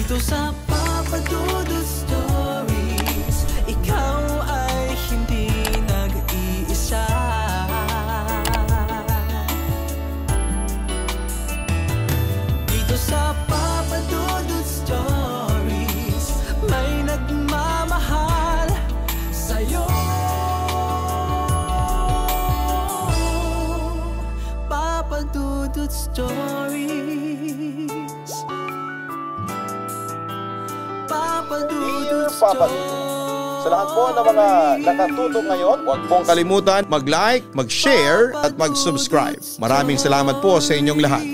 Dito sa Papa Dudut Stories, ikaw ay hindi nag-iisa. Dito sa Papa Dudut Stories, may nagmamahal sa'yo. Papa Dudut Stories. Papa Dudut Stories. Sa lahat po ng mga nakatutok ngayon, huwag pong kalimutan mag-like, mag-share at mag-subscribe. Maraming salamat po sa inyong lahat.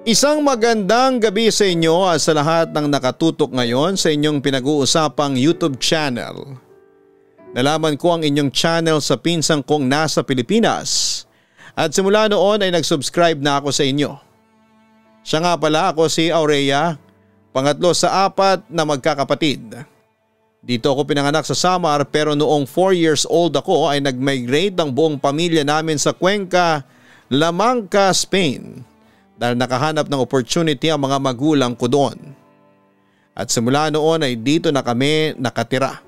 Isang magandang gabi sa inyo at sa lahat ng nakatutok ngayon sa inyong pinag-uusapang YouTube channel. Nalaman ko ang inyong channel sa pinsang kong nasa Pilipinas at simula noon ay nag-subscribe na ako sa inyo. Siya nga pala, ako si Aurea, pangatlo sa 4 na magkakapatid. Dito ako pinanganak sa Samar pero noong 4 years old ako ay nag-migrate ang buong pamilya namin sa Cuenca, Lamangca, Spain dahil nakahanap ng opportunity ang mga magulang ko doon. At simula noon ay dito na kami nakatira.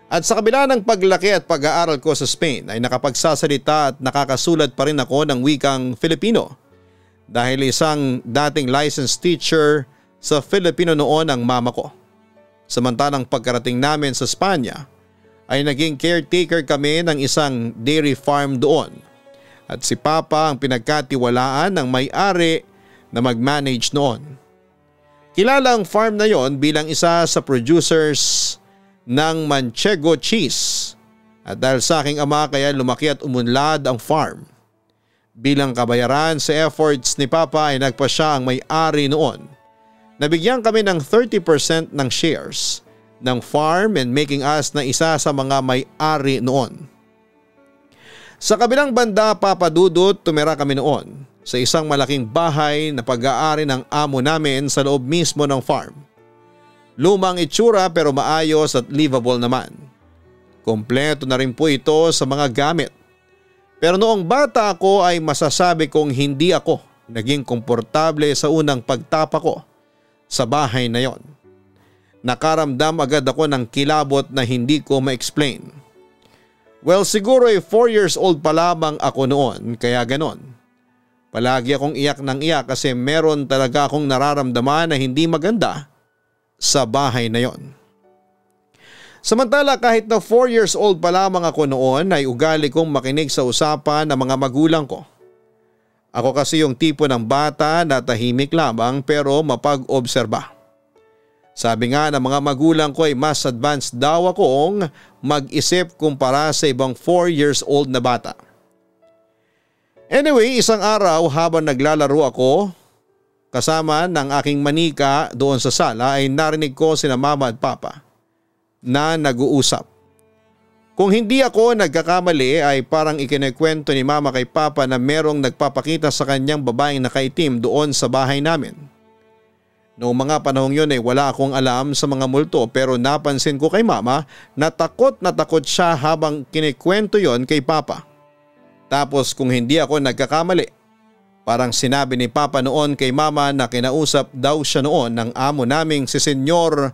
At sa kabila ng paglaki at pag-aaral ko sa Spain ay nakapagsasalita at nakakasulat pa rin ako ng wikang Filipino dahil isang dating licensed teacher sa Filipino noon ang mama ko. Samantalang pagkarating namin sa Spanya ay naging caretaker kami ng isang dairy farm doon at si Papa ang pinagkatiwalaan ng may-ari na mag-manage noon. Kilala ang farm na yon bilang isa sa producers ng Manchego cheese at dahil sa aking ama kaya lumaki at umunlad ang farm. Bilang kabayaran sa efforts ni Papa ay nagpa siya ang may-ari noon. Nabigyan kami ng 30% ng shares ng farm and making us na isa sa mga may-ari noon. Sa kabilang banda, Papa Dudut, tumira kami noon sa isang malaking bahay na pag-aari ng amo namin sa loob mismo ng farm. Lumang itsura pero maayos at livable naman. Kompleto na rin po ito sa mga gamit. Pero noong bata ako ay masasabi kong hindi ako naging komportable sa unang pagtapa ko sa bahay na yon. Nakaramdam agad ako ng kilabot na hindi ko ma-explain. Well, siguro ay 4 years old pa lamang ako noon kaya ganon. Palagi akong iyak ng iyak kasi meron talaga akong nararamdaman na hindi maganda sa bahay na yon. Samantala kahit na 4 years old pa lamang ako noon ay ugali kong makinig sa usapan ng mga magulang ko. Ako kasi yung tipo ng bata na tahimik lamang pero mapag-obserba. Sabi nga ng mga magulang ko ay mas advanced daw akong mag-isip kumpara sa ibang 4 years old na bata. Anyway, isang araw habang naglalaro ako kasama ng aking manika doon sa sala ay narinig ko sina Mama at Papa na nag-uusap. Kung hindi ako nagkakamali ay parang ikinikwento ni Mama kay Papa na merong nagpapakita sa kanyang babaeng nakaitim doon sa bahay namin. Noong mga panahong yun ay wala akong alam sa mga multo pero napansin ko kay Mama na takot siya habang kinikwento yon kay Papa. Tapos kung hindi ako nagkakamali, parang sinabi ni Papa noon kay Mama na kinausap daw siya noon ng amo naming si Senyor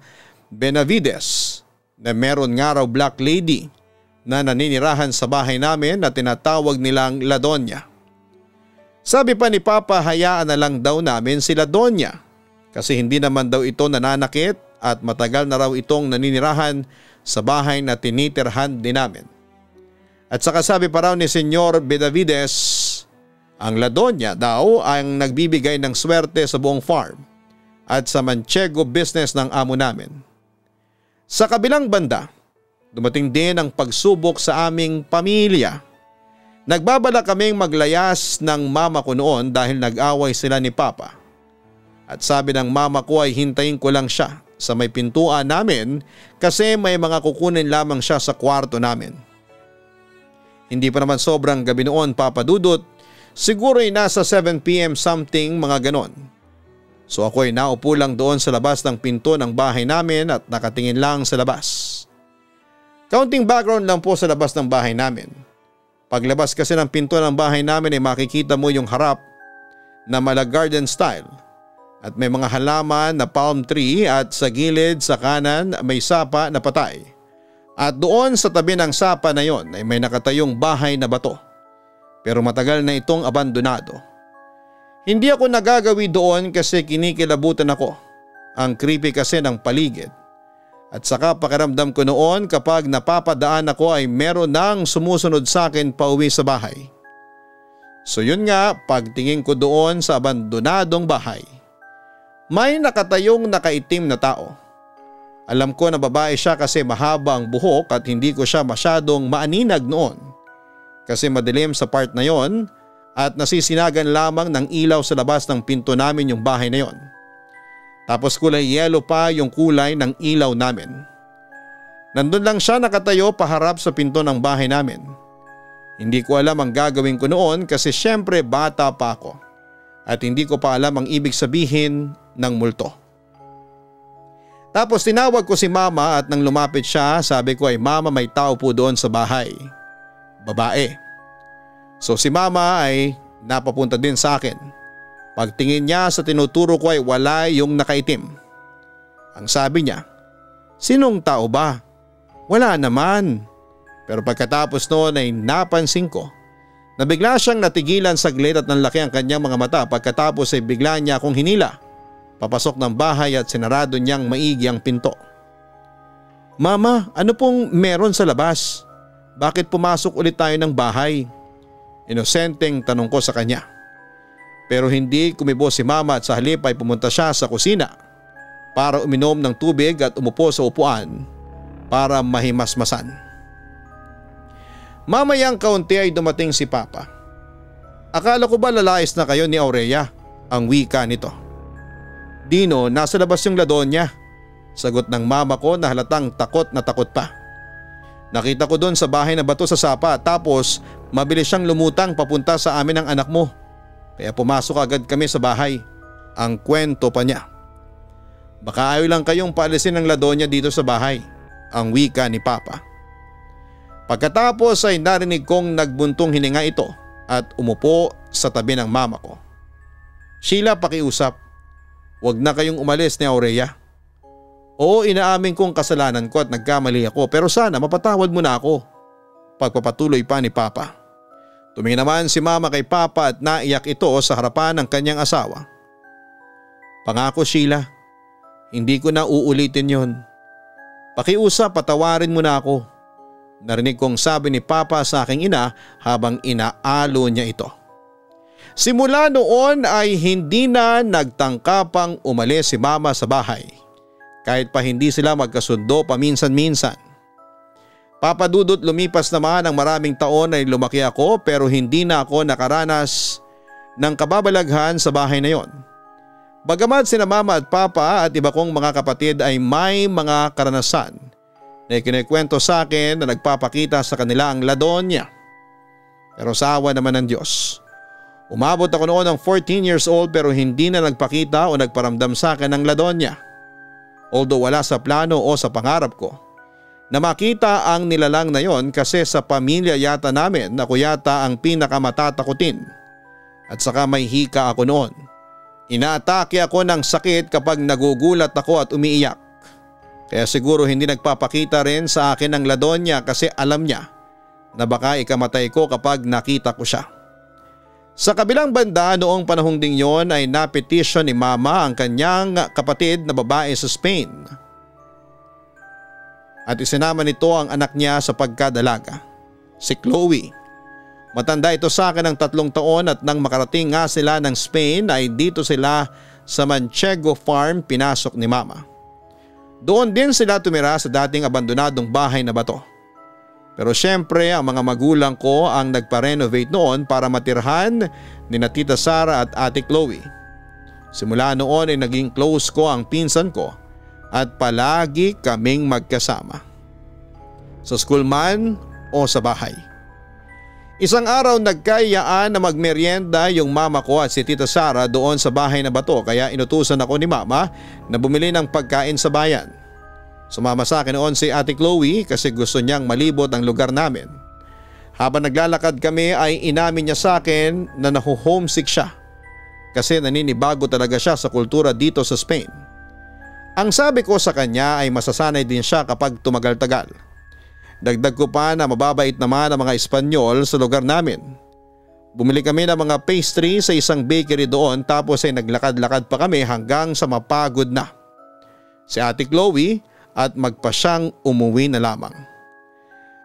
Benavides na meron nga raw black lady na naninirahan sa bahay namin na tinatawag nilang La Doña. Sabi pa ni Papa hayaan na lang daw namin si La Doña kasi hindi naman daw ito nananakit at matagal na raw itong naninirahan sa bahay na tinitirhan din namin. At saka sabi pa raw ni Senyor Benavides, ang La Doña daw ang nagbibigay ng swerte sa buong farm at sa Manchego business ng amo namin. Sa kabilang banda, dumating din ang pagsubok sa aming pamilya. Nagbabala kaming maglayas ng mama ko noon dahil nag-away sila ni Papa. At sabi ng mama ko ay hintayin ko lang siya sa may pintuan namin kasi may mga kukunin lamang siya sa kwarto namin. Hindi pa naman sobrang gabi noon, Papa Dudut. Siguro ay nasa 7 PM something, mga ganon. So ako ay naupo lang doon sa labas ng pinto ng bahay namin at nakatingin lang sa labas. Counting background lang po sa labas ng bahay namin. Paglabas kasi ng pinto ng bahay namin ay makikita mo yung harap na mala garden style at may mga halaman na palm tree at sa gilid sa kanan may sapa na patay. At doon sa tabi ng sapa na yon ay may nakatayong bahay na bato. Pero matagal na itong abandonado. Hindi ako nagagawi doon kasi kinikilabutan ako. Ang creepy kasi ng paligid. At saka pakiramdam ko noon kapag napapadaan ako ay meron nang sumusunod sa akin pauwi sa bahay. So yun nga, pagtingin ko doon sa abandonadong bahay, may nakatayong nakaitim na tao. Alam ko na babae siya kasi mahaba ang buhok at hindi ko siya masyadong maaninag noon. Kasi madilim sa part na yon at nasisinagan lamang ng ilaw sa labas ng pinto namin yung bahay na yon. Tapos kulay yellow pa yung kulay ng ilaw namin. Nandun lang siya nakatayo paharap sa pinto ng bahay namin. Hindi ko alam ang gagawin ko noon kasi syempre bata pa ako. At hindi ko pa alam ang ibig sabihin ng multo. Tapos tinawag ko si mama at nang lumapit siya sabi ko ay mama may tao po doon sa bahay. Babae. So si mama ay napapunta din sa akin. Pagtingin niya sa tinuturo ko ay wala yung nakaitim. Ang sabi niya, sinong tao ba? Wala naman. Pero pagkatapos noon ay napansin ko na bigla siyang natigilan saglit at nanlaki ang kanyang mga mata pagkatapos ay bigla niya akong hinila. Papasok ng bahay at sinarado niyang maigi ang pinto. Mama, ano pong meron sa labas? Bakit pumasok ulit tayo ng bahay? Inosenteng tanong ko sa kanya. Pero hindi kumibo si mama at sa halip ay pumunta siya sa kusina para uminom ng tubig at umupo sa upuan para mahimasmasan. Mamayang kaunti ay dumating si Papa. Akala ko ba lalayas na kayo ni Aurea? Ang wika nito. Dino, nasa labas yung Ladonya. Sagot ng mama ko na halatang takot na takot pa. Nakita ko doon sa bahay na bato sa sapa tapos mabilis siyang lumutang papunta sa amin ang anak mo. Kaya pumasok agad kami sa bahay. Ang kwento pa niya. Baka ayaw lang kayong paalisin ng Ladonya dito sa bahay. Ang wika ni Papa. Pagkatapos ay narinig kong nagbuntong hininga ito at umupo sa tabi ng mama ko. Sheila, pakiusap. Huwag na kayong umalis ni Aurea. Oo, inaamin kong kasalanan ko at nagkamali ako pero sana mapatawad mo na ako. Pagpapatuloy pa ni Papa. Tumingin naman si mama kay Papa at naiyak ito sa harapan ng kanyang asawa. Pangako Sheila, hindi ko na uulitin yon. Pakiusap, patawarin mo na ako. Narinig kong sabi ni Papa sa aking ina habang inaalo niya ito. Simula noon ay hindi na nagtangkapang umalis si mama sa bahay. Kahit pa hindi sila magkasundo paminsan-minsan. Papa Dudut, lumipas naman ang maraming taon ay lumaki ako pero hindi na ako nakaranas ng kababalaghan sa bahay na yon. Bagamat sina mama at papa at iba kong mga kapatid ay may mga karanasan na ikinikwento sa akin na nagpapakita sa kanila ang Ladonya. Pero sa awa naman ng Diyos, umabot ako noon ng 14 years old pero hindi na nagpakita o nagparamdam sa akin ng Ladonya. Although wala sa plano o sa pangarap ko na makita ang nilalang na yon kasi sa pamilya yata namin ako yata ang pinakamatatakutin at saka may hika ako noon. Inaatake ako ng sakit kapag nagugulat ako at umiiyak. Kaya siguro hindi nagpapakita rin sa akin ang Ladonya kasi alam niya na baka ikamatay ko kapag nakita ko siya. Sa kabilang banda noong panahong ding yon ay napetisyon ni mama ang kanyang kapatid na babae sa Spain. At isinama nito ang anak niya sa pagkadalaga, si Chloe. Matanda ito sa akin ng 3 taon at nang makarating nga sila ng Spain ay dito sila sa Manchego Farm pinasok ni mama. Doon din sila tumira sa dating abandonadong bahay na bato. Pero syempre ang mga magulang ko ang nagpa-renovate noon para matirhan ni na Tita Sara at Ate Chloe. Simula noon ay naging close ko ang pinsan ko at palagi kaming magkasama. Sa school man o sa bahay. Isang araw nagkayaan na magmeryenda yung mama ko at si Tita Sara doon sa bahay na bato kaya inutusan ako ni mama na bumili ng pagkain sa bayan. Sumama sa akin noon si Ate Chloe kasi gusto niyang malibot ang lugar namin. Habang naglalakad kami ay inamin niya sa akin na naho-homesick siya kasi naninibago talaga siya sa kultura dito sa Spain. Ang sabi ko sa kanya ay masasanay din siya kapag tumagal-tagal. Dagdag ko pa na mababait naman ang mga Espanyol sa lugar namin. Bumili kami ng mga pastry sa isang bakery doon tapos ay naglakad-lakad pa kami hanggang sa mapagod na si Ate Chloe at magpasyang umuwi na lamang.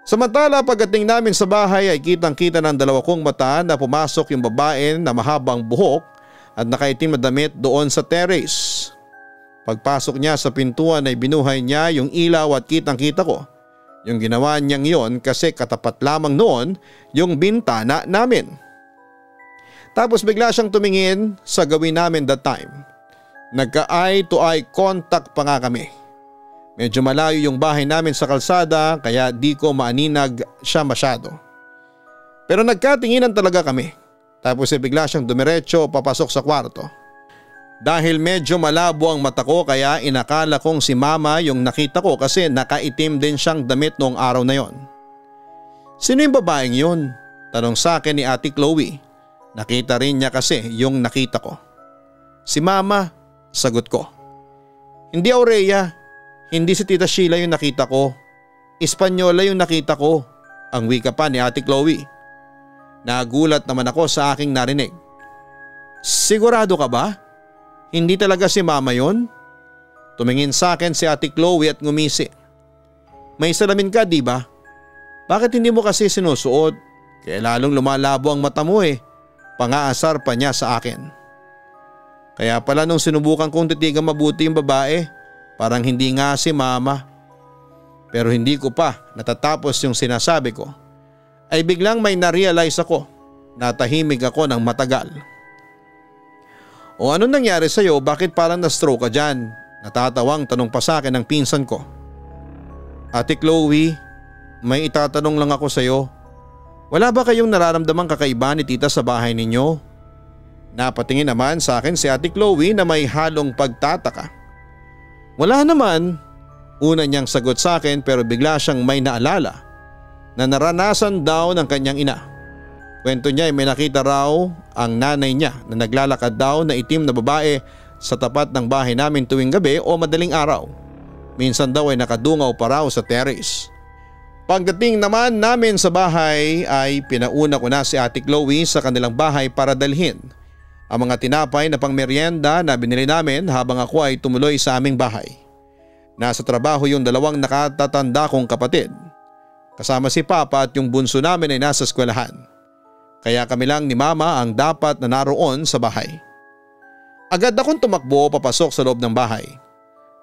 Samantala pagdating namin sa bahay ay kitang-kita ng dalawa kong mata na pumasok yung babae na mahabang buhok at nakaitim na damit doon sa terrace. Pagpasok niya sa pintuan ay binuhay niya yung ilaw at kitang-kita ko yung ginawa niyang yon kasi katapat lamang noon yung bintana namin. Tapos bigla siyang tumingin sa gawin namin that time. Nagka-eye to eye contact pa nga kami. Medyo malayo yung bahay namin sa kalsada kaya di ko maaninag siya masyado. Pero nagkatinginan talaga kami. Tapos bigla siyang dumiretso papasok sa kwarto. Dahil medyo malabo ang mata ko kaya inakala kong si Mama yung nakita ko kasi nakaitim din siyang damit noong araw na yon. Sino yung babaeng yun? Tanong sa akin ni Ate Chloe. Nakita rin niya kasi yung nakita ko. Si Mama, sagot ko. Hindi Aurea, hindi si Tita Sheila yung nakita ko. Espanyola yung nakita ko, ang wika pa ni Ate Chloe. Nagulat naman ako sa aking narinig. Sigurado ka ba? Hindi talaga si Mama yon? Tumingin sa akin si Ate Chloe at ngumisi. May salamin ka di ba? Bakit hindi mo kasi sinusuot? Kaya lalong lumalabo ang mata mo eh. Pangaasar pa niya sa akin. Kaya pala nung sinubukan kong titigan mabuti yung babae, parang hindi nga si Mama. Pero hindi ko pa natatapos yung sinasabi ko. Ay biglang may na-realize ako. Natahimik ako ng matagal. O anong nangyari sa'yo? Bakit parang na-stroke ka dyan? Natatawang tanong pa sa akin ng pinsan ko. Ate Chloe, may itatanong lang ako sa'yo. Wala ba kayong nararamdamang kakaiba ni Tita sa bahay ninyo? Napatingin naman sa akin si Ate Chloe na may halong pagtataka. Wala naman. Una niyang sagot sa akin pero bigla siyang may naalala na naranasan daw ng kanyang ina. Kwento niya ay may nakita raw ang nanay niya na naglalakad daw na itim na babae sa tapat ng bahay namin tuwing gabi o madaling araw. Minsan daw ay nakadungaw pa raw sa terrace. Pagdating naman namin sa bahay ay pinauna ko na si Ate Chloe sa kanilang bahay para dalhin ang mga tinapay na pangmeryenda na binili namin habang ako ay tumuloy sa aming bahay. Nasa trabaho yung dalawang nakatatanda kong kapatid. Kasama si Papa at yung bunso namin ay nasa eskwelahan. Kaya kami lang ni Mama ang dapat na naroon sa bahay. Agad akong tumakbo papasok sa loob ng bahay.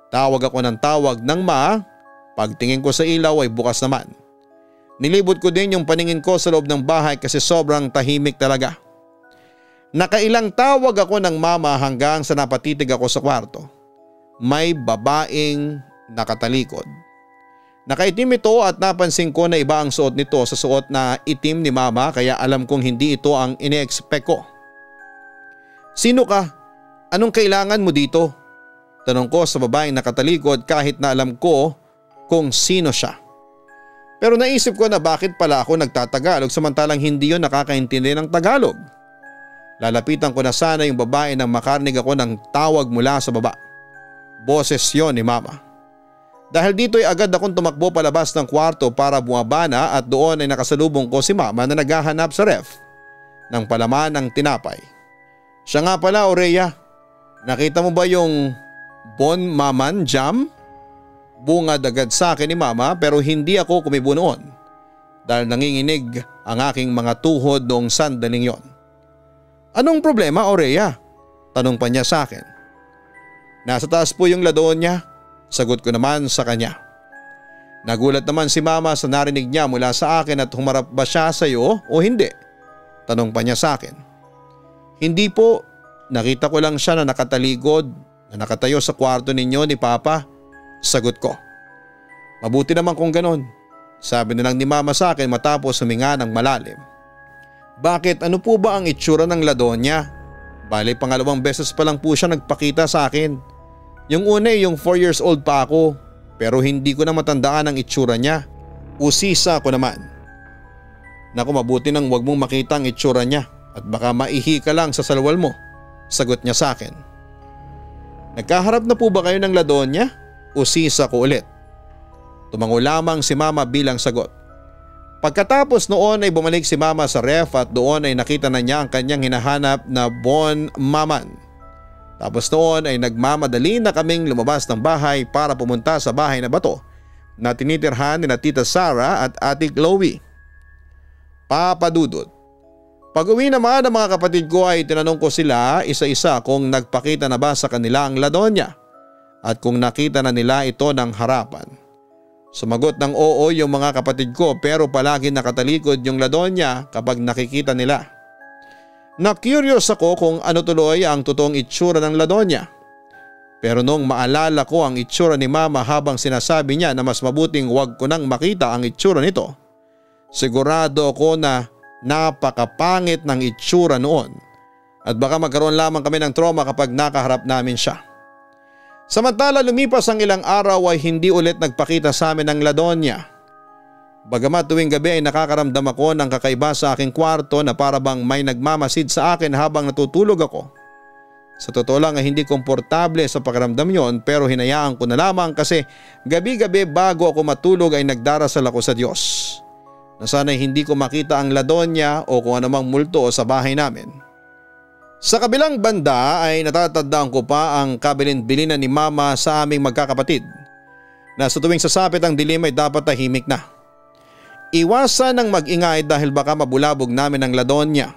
Tawag ako ng tawag ng Ma. Pagtingin ko sa ilaw ay bukas naman. Nilibot ko din yung paningin ko sa loob ng bahay kasi sobrang tahimik talaga. Nakailang tawag ako ng Mama hanggang sa napatitig ako sa kwarto. May babaeng nakatalikod. Nakaitim ito at napansin ko na iba ang suot nito sa suot na itim ni Mama kaya alam kong hindi ito ang ine-expect ko. Sino ka? Anong kailangan mo dito? Tanong ko sa babaeng nakatalikod kahit na alam ko kung sino siya. Pero naisip ko na bakit pala ako nagtatagalog samantalang hindi yun nakakaintindi ng Tagalog. Lalapitan ko na sana yung babae nang makarinig ako ng tawag mula sa baba. Boses yon ni Mama. Dahil dito ay agad akong tumakbo palabas ng kwarto para bumaba na at doon ay nakasalubong ko si Mama na naghahanap sa ref ng palaman ng tinapay. Siya nga pala Aurea, nakita mo ba yung Bon Maman Jam? Bungad agad sa akin ni Mama pero hindi ako kumibo noon dahil nanginginig ang aking mga tuhod noong sandaling yon. Anong problema Aurea? Tanong pa niya sa akin. Nasa taas po yung ladon niya. Sagot ko naman sa kanya. Nagulat naman si Mama sa narinig niya mula sa akin at humarap ba siya sa iyo o hindi? Tanong pa niya sa akin. Hindi po, nakita ko lang siya na nakataligod na nakatayo sa kwarto ninyo ni Papa. Sagot ko. Mabuti naman kung ganon. Sabi na lang ni Mama sa akin matapos huminga ng malalim. Bakit ano po ba ang itsura ng ladon niya? Bale pangalawang beses pa lang po siya nagpakita sa akin. Yung una yung 4 years old pa ako. pero hindi ko na matandaan ang itsura niya. Usisa ko naman. Naku, mabuti nang wag mong makita ang itsura niya at baka maihi ka lang sa salwal mo, sagot niya sa akin. Nagkaharap na po ba kayo ng Ladonya? Usisa ko ulit. Tumango lamang si Mama bilang sagot. Pagkatapos noon ay bumalik si Mama sa ref at doon ay nakita na niya ang kanyang hinahanap na Bon Maman. Tapos noon ay nagmamadali na kaming lumabas ng bahay para pumunta sa bahay na bato na tinitirhan ni na Tita Sara at Ate Chloe. Papa Dudut. Pag-uwi naman ng mga kapatid ko ay tinanong ko sila isa-isa kung nagpakita na ba sa kanila ang Ladonya at kung nakita na nila ito ng harapan. Sumagot ng oo yung mga kapatid ko pero palagi nakatalikod yung Ladonya kapag nakikita nila. Na-curious ako kung ano tuloy ang totoong itsura ng Ladonya. Pero nung maalala ko ang itsura ni Mama habang sinasabi niya na mas mabuting wag ko nang makita ang itsura nito, sigurado ako na napakapangit ng itsura noon at baka magkaroon lamang kami ng trauma kapag nakaharap namin siya. Samantala lumipas ang ilang araw ay hindi ulit nagpakita sa amin ang Ladonya. Bagamat tuwing gabi ay nakakaramdam ako ng kakaiba sa aking kwarto na para bang may nagmamasid sa akin habang natutulog ako. Sa totoo lang ay hindi komportable sa pakiramdam yon pero hinayaan ko na lamang kasi gabi-gabi bago ako matulog ay nagdarasal ako sa Diyos na sana'y hindi ko makita ang Ladonya o kung anumang multo sa bahay namin. Sa kabilang banda ay natatandaan ko pa ang kabilin-bilinan ni Mama sa aming magkakapatid na sa tuwing sasapit ang dilim ay dapat tahimik na. Iwasan ang mag-ingay dahil baka mabulabog namin ang Ladonya.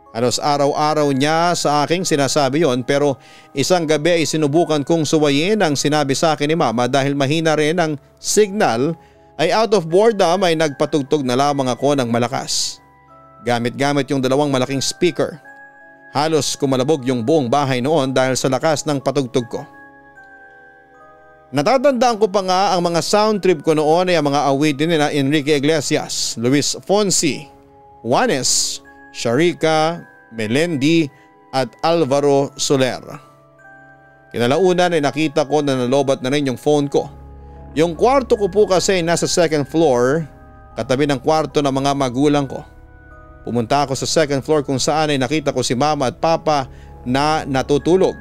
Halos araw-araw niya sa aking sinasabi yon pero isang gabi ay sinubukan kong suwayin ang sinabi sa akin ni Mama dahil mahina rin ang signal ay out of boredom ay nagpatugtog na lamang ako ng malakas. Gamit-gamit yung dalawang malaking speaker. Halos kumalabog yung buong bahay noon dahil sa lakas ng patugtog ko. Natatandaan ko pa nga ang mga sound trip ko noon ay ang mga awitin nila Enrique Iglesias, Luis Fonsi, Juanes, Sharika, Melendi at Alvaro Soler. Kinalaunan ay nakita ko na nalobat na rin yung phone ko. Yung kwarto ko po kasi ay nasa second floor, katabi ng kwarto ng mga magulang ko. Pumunta ako sa second floor kung saan ay nakita ko si Mama at Papa na natutulog.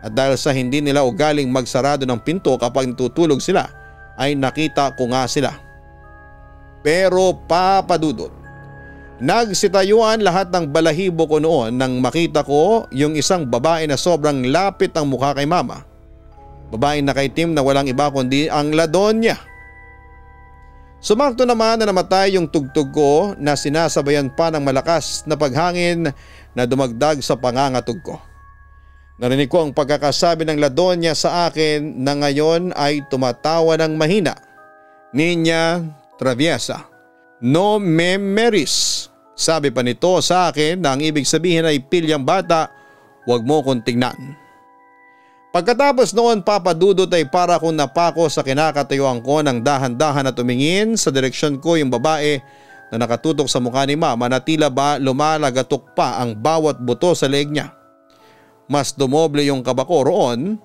At dahil sa hindi nila ugaling magsarado ng pinto kapag natutulog sila, ay nakita ko nga sila. Pero Papa Dudut, nagsitayuan lahat ng balahibo ko noon nang makita ko yung isang babae na sobrang lapit ang mukha kay Mama. Babaeng nakaitim na walang iba kundi ang Ladonya. Sumakto naman na namatay yung tugtog ko na sinasabayan pa ng malakas na paghangin na dumagdag sa pangangatog ko. Narinig ko ang pagkakasabi ng Ladonya sa akin na ngayon ay tumatawa ng mahina. Niña traviesa, no me meris. Sabi pa nito sa akin na ang ibig sabihin ay pilyang bata, huwag mo kong tingnan. Pagkatapos noon Papa Dudut ay para kong napako sa kinakatayuan ko ng dahan-dahan at tumingin sa direksyon ko yung babae na nakatutok sa mukha ni Mama na tila ba lumalagatok pa ang bawat buto sa leeg niya. Mas dumoble yung kaba ko roon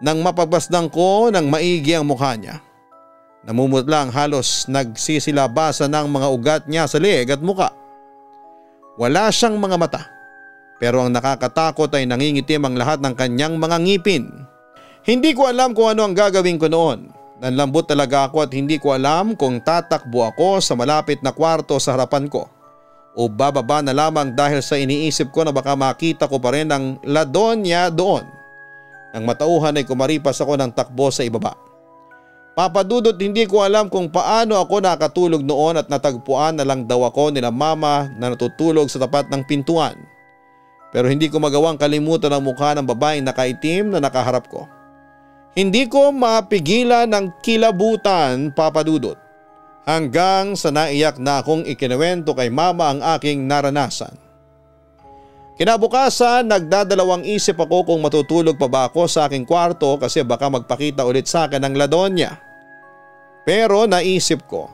nang mapagbasdang ko ng maigi ang mukha niya. Namumutlang halos nagsisilabasan ng mga ugat niya sa leeg at mukha. Wala siyang mga mata. Pero ang nakakatakot ay nangingitim ang lahat ng kanyang mga ngipin. Hindi ko alam kung ano ang gagawin ko noon. Nanlambot talaga ako at hindi ko alam kung tatakbo ako sa malapit na kwarto sa harapan ko o bababa na lamang dahil sa iniisip ko na baka makita ko pa rin ang Ladonya doon. Nang matauhan ay kumaripas ako ng takbo sa ibaba. Papa Dudut, hindi ko alam kung paano ako nakatulog noon at natagpuan na lang daw ako nila Mama na natutulog sa tapat ng pintuan. Pero hindi ko magawang kalimutan ang mukha ng babaeng nakaitim na nakaharap ko. Hindi ko mapigilan ng kilabutan, Papa Dudut, hanggang sa naiyak na akong ikinuwento kay Mama ang aking naranasan. Kinabukasan, nagdadalawang isip ako kung matutulog pa ba ako sa aking kwarto kasi baka magpakita ulit sa akin ang Ladonya. Pero naisip ko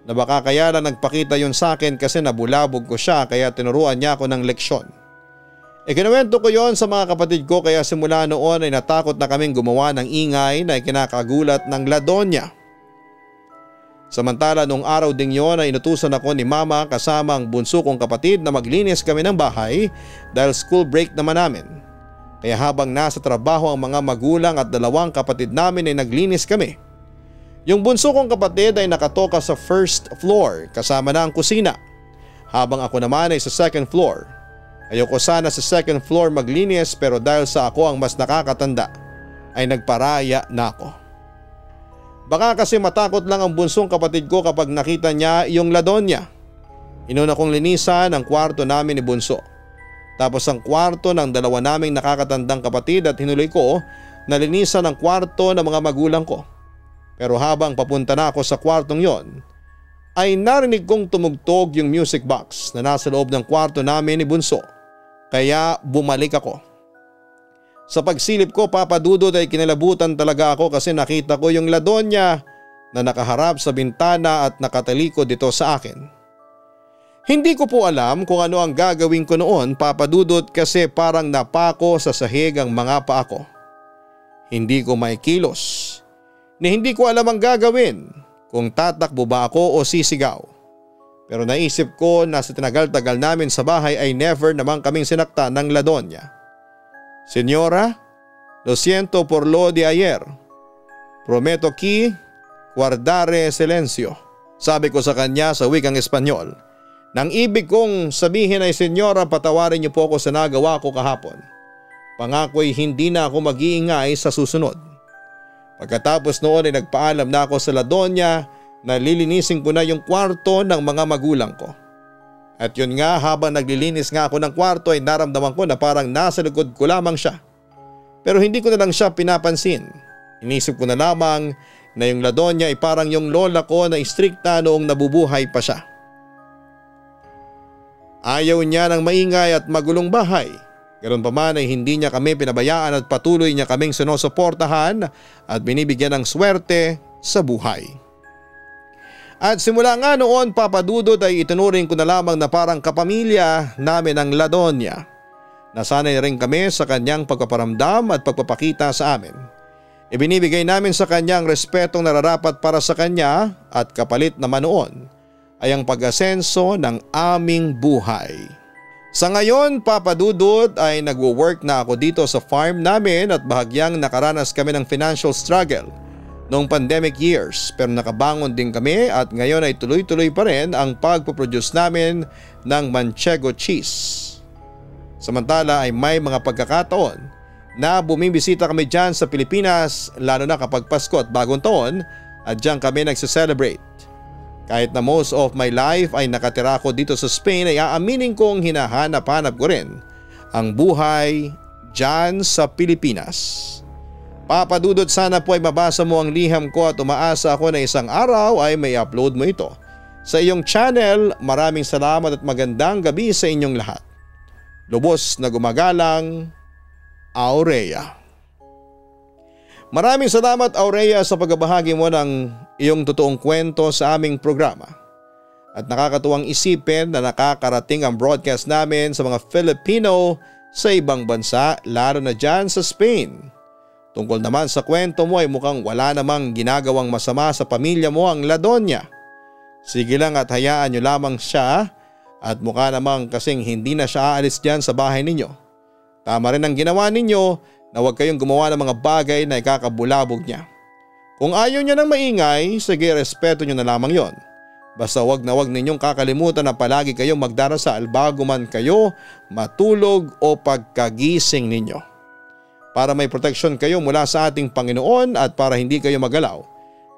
na baka kaya lang nagpakita yun sa akin kasi nabulabog ko siya kaya tinuruan niya ako ng leksyon. Ikinuwento ko yon sa mga kapatid ko kaya simula noon ay natakot na kaming gumawa ng ingay na ikinakagulat ng Ladonya. Samantala nung araw ding yon ay inutusan ako ni mama kasama ang bunso kong kapatid na maglinis kami ng bahay dahil school break naman namin. Kaya habang nasa trabaho ang mga magulang at dalawang kapatid namin ay naglinis kami. Yung bunso kong kapatid ay nakatoka sa first floor kasama na ang kusina. Habang ako naman ay sa second floor. Ayoko sana sa second floor maglinis pero dahil sa ako ang mas nakakatanda ay nagparaya na ako. Baka kasi matakot lang ang bunsong kapatid ko kapag nakita niya yung Ladonya. Inuna kong linisan ang kwarto namin ni bunso. Tapos ang kwarto ng dalawa naming nakakatandang kapatid at hinuloy ko na linisan ang kwarto ng mga magulang ko. Pero habang papunta na ako sa kwartong yon, ay narinig kong tumugtog yung music box na nasa loob ng kwarto namin ni bunso. Kaya bumalik ako. Sa pagsilip ko, Papa Dudut, ay kinalabutan talaga ako kasi nakita ko yung Ladonya na nakaharap sa bintana at nakatalikod dito sa akin. Hindi ko po alam kung ano ang gagawin ko noon, Papa Dudut, kasi parang napako sa sahig ang mga paa ko. Hindi ko maikilos. Hindi ko alam ang gagawin kung tatakbo ba ako o sisigaw. Pero naisip ko na sa tinagal-tagal namin sa bahay ay never naman kaming sinakta ng Ladonya. Senyora, lo siento por lo de ayer. Prometo que guardare silencio. Sabi ko sa kanya sa wikang Espanyol. Nang ibig kong sabihin ay senyora, patawarin niyo po ako sa nagawa ko kahapon. Pangako'y hindi na ako mag-iingay sa susunod. Pagkatapos noon ay nagpaalam na ako sa Ladonya na lilinisin ko na yung kwarto ng mga magulang ko. At yun nga, habang naglilinis nga ako ng kwarto ay naramdaman ko na parang nasa likod ko lamang siya. Pero hindi ko na lang siya pinapansin. Inisip ko na lamang na yung Ladonya ay parang yung lola ko na istrikta noong nabubuhay pa siya. Ayaw niya ng maingay at magulong bahay. Ganoon pa man ay hindi niya kami pinabayaan at patuloy niya kaming sinusuportahan at binibigyan ng swerte sa buhay. At simula nga noon, Papa Dudut, ay itunuring ko na lamang na parang kapamilya namin ang Ladonya. Nasanay rin kami sa kanyang pagpaparamdam at pagpapakita sa amin. Ibinibigay namin sa kanya ang respetong nararapat para sa kanya at kapalit naman noon ay ang pag-asenso ng aming buhay. Sa ngayon, Papa Dudut, ay nagwo-work na ako dito sa farm namin at bahagyang nakaranas kami ng financial struggle noong pandemic years, pero nakabangon din kami at ngayon ay tuloy-tuloy pa rin ang pagpoproduce namin ng Manchego cheese. Samantala ay may mga pagkakataon na bumibisita kami dyan sa Pilipinas, lalo na kapag Pasko at Bagong Taon, at dyan kami nagse-celebrate. Kahit na most of my life ay nakatira ko dito sa Spain, ay aaminin kong hinahanap-hanap ko rin ang buhay dyan sa Pilipinas. Papa Dudut, sana po ay mabasa mo ang liham ko at umaasa ako na isang araw ay may upload mo ito sa iyong channel. Maraming salamat at magandang gabi sa inyong lahat. Lubos na gumagalang, Aurea. Maraming salamat, Aurea, sa pagbabahagi mo ng iyong totoong kwento sa aming programa. At nakakatuwang isipin na nakakarating ang broadcast namin sa mga Filipino sa ibang bansa, lalo na dyan sa Spain. Tungkol naman sa kwento mo ay mukhang wala namang ginagawang masama sa pamilya mo ang Ladonya. Sige lang at hayaan nyo lamang siya at mukha namang kasing hindi na siya aalis dyan sa bahay ninyo. Tama rin ang ginawa ninyo na huwag kayong gumawa ng mga bagay na ikakabulabog niya. Kung ayaw niya ng maingay, sige, respeto nyo na lamang yon. Basta wag na wag ninyong kakalimutan na palagi kayong magdarasal bago man kayo matulog o pagkagising ninyo. Para may proteksyon kayo mula sa ating Panginoon at para hindi kayo magalaw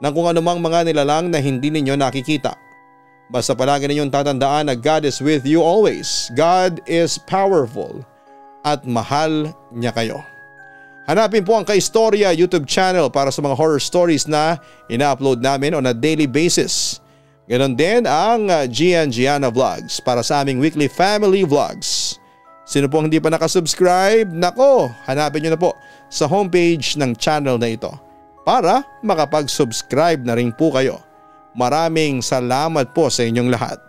ng kung anumang mga nilalang na hindi ninyo nakikita. Basta palagi ninyong tatandaan na God is with you always. God is powerful at mahal niya kayo. Hanapin po ang Kaistorya YouTube channel para sa mga horror stories na ina-upload namin on a daily basis. Ganon din ang Gian Gianna Vlogs para sa aming weekly family vlogs. Sino pong hindi pa nakasubscribe? Nako, hanapin nyo na po sa homepage ng channel na ito para makapag-subscribe na rin po kayo. Maraming salamat po sa inyong lahat.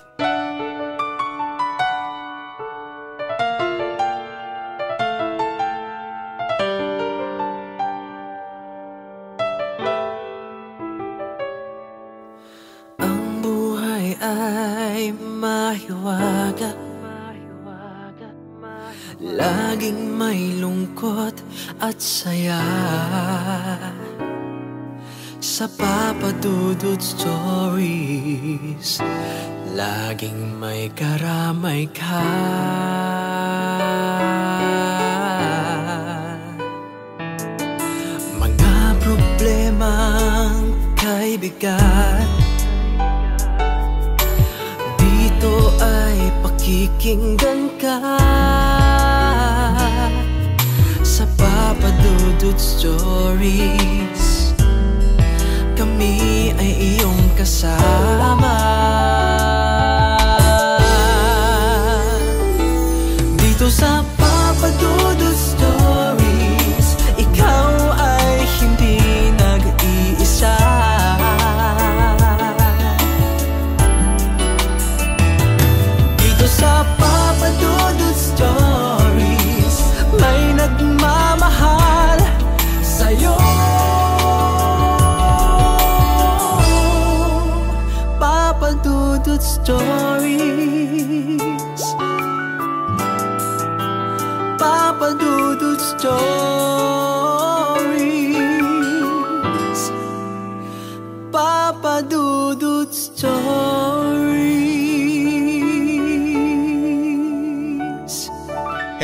ay mahiwaga, laging may lungkot at saya. Sa Papa Dudut Stories, laging may karamay ka. Mga problemang kay bigat, dito ay pakikinggan ka. Sa Papa Dudut Stories, kami ay iyong kasama. Dito sa Papa Dudut Stories, ikaw ay hindi nag-iisa. Dito sa Papa Dudut Stories, may nagmamahal sa'yo. Papa Dudut Stories, Papa Dudut Stories, Papa Dudut Stories.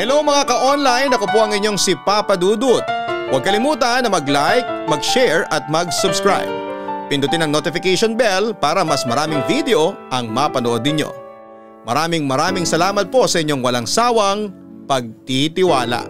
Hello mga ka-online, ako po ang inyong si Papa Dudut. Huwag kalimutan na mag-like, mag-share at mag-subscribe. Pindutin ang notification bell para mas maraming video ang mapanood ninyo. Maraming salamat po sa inyong walang sawang pagtitiwala.